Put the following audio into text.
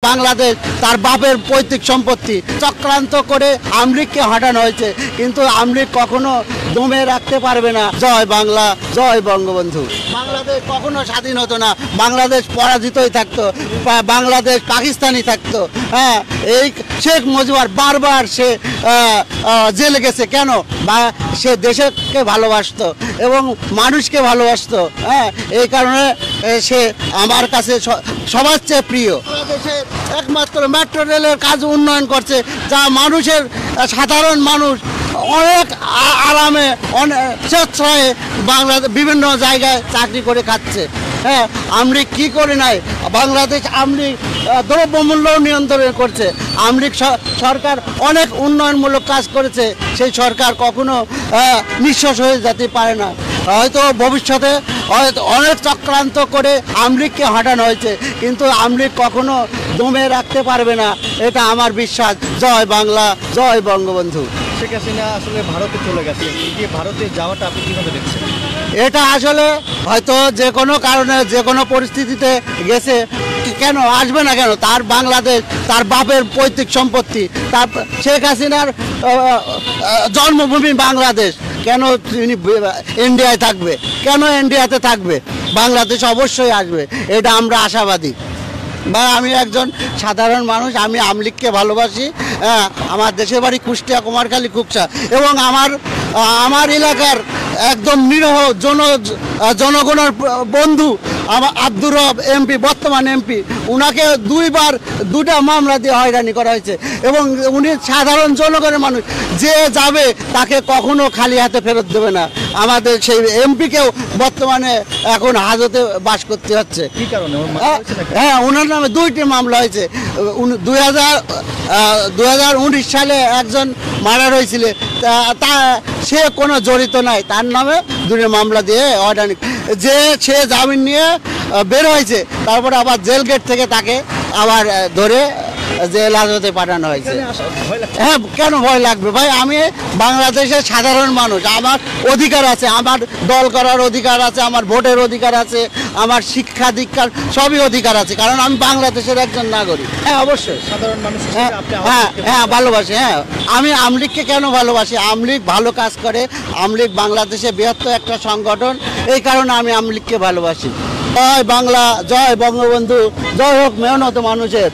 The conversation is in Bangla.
বাংলাদেশ তার বাপের পৈতৃক সম্পত্তি চক্রান্ত করে আমলিগকে হটানো হয়েছে, কিন্তু আমলিগ কখনো দমে রাখতে পারবে না। জয় বাংলা, জয় বঙ্গবন্ধু। বাংলাদেশ কখনো স্বাধীন হতো না, বাংলাদেশ পরাজিতই থাকতো, বাংলাদেশ পাকিস্তানি থাকতো। হ্যাঁ, এই শেখ মুজিবুর বারবার সে জেলে গেছে কেন? সে দেশকে ভালোবাসতো এবং মানুষকে ভালোবাসতো। হ্যাঁ, এই কারণে সে আমার কাছে সবার চেয়ে প্রিয়। বাংলাদেশের একমাত্র মেট্রো রেলের কাজ উন্নয়ন করছে, যা মানুষের সাধারণ মানুষ অনেক আরামে স্বেচ্ছায় বাংলাদেশ বিভিন্ন জায়গায় চাকরি করে খাচ্ছে। হ্যাঁ, আমলিগ কি করে নাই? বাংলাদেশ আমলিগ দ্রব্যমূল্য নিয়ন্ত্রণ করছে। আমলিগ সরকার অনেক উন্নয়নমূলক কাজ করেছে, সেই সরকার কখনো নিঃশ্বাস হয়ে যেতে পারে না। হয়তো ভবিষ্যতে অনেক চক্রান্ত করে আমলিগকে হটানো হয়েছে, কিন্তু আমলিগ কখনো দমে রাখতে পারবে না, এটা আমার বিশ্বাস। জয় বাংলা, জয় বঙ্গবন্ধু। শেখ হাসিনা আসলে ভারতে চলে গেছে, ভারতে যাওয়াটা আপনি কিভাবে দেখছেন? এটা আসলে হয়তো যে কোনো কারণে যে কোনো পরিস্থিতিতে গেছে, কেন আসবে না কেন? তার বাংলাদেশ তার বাপের পৈতৃক সম্পত্তি, তার শেখ হাসিনার জন্মভূমি বাংলাদেশ। কেন তিনি ইন্ডিয়ায় থাকবে? কেন ইন্ডিয়াতে থাকবে? বাংলাদেশ অবশ্যই আসবে, এটা আমরা আশাবাদী। বা আমি একজন সাধারণ মানুষ, আমি আমলিগকে ভালোবাসি। হ্যাঁ, আমার দেশের বাড়ি কুষ্টিয়া, কুমারখালী, কুকসা, এবং আমার এলাকার একদম নিরহ জনগণের বন্ধু আমার আব্দুর রব এমপি, বর্তমান এমপি, উনাকে দুটা মামলা দিয়ে হয়রানি করা হয়েছে, এবং উনি সাধারণ জনগণের মানুষ, যে যাবে তাকে কখনো খালি হাতে ফেরত দেবে না। আমাদের সেই এমপিকেও বর্তমানে এখন হাজতে বাস করতে হচ্ছে। কি কারণে? হ্যাঁ, ওনার নামে 2টি মামলা হয়েছে। 2019 সালে একজন মার্ডার হয়েছিল, তা সে কোনো জড়িত নাই, তার নামে 2টি মামলা দিয়ে হয়রানি, যে সে জামিন নিয়ে বের হয়েছে, তারপরে আবার জেল গেট থেকে তাকে আবার ধরে জেল হাজতে পাঠানো হয়েছে। হ্যাঁ, কেন ভয় লাগবে ভাই? আমি বাংলাদেশের সাধারণ মানুষ, আমার অধিকার আছে, আমার দল করার অধিকার আছে, আমার ভোটের অধিকার আছে, আমার শিক্ষা দীক্ষার সবই অধিকার আছে, কারণ আমি বাংলাদেশের একজন নাগরিক। হ্যাঁ, অবশ্যই সাধারণ মানুষ। হ্যাঁ, ভালোবাসি। হ্যাঁ, আমি আমলিগকে কেন ভালোবাসি? আমলিগ ভালো কাজ করে, আমলিগ বাংলাদেশে বৃহত্তর একটা সংগঠন, এই কারণে আমি আমলিগকে ভালোবাসি। জয় বাংলা, জয় বঙ্গবন্ধু, জয় হোক মেহনত মানুষের।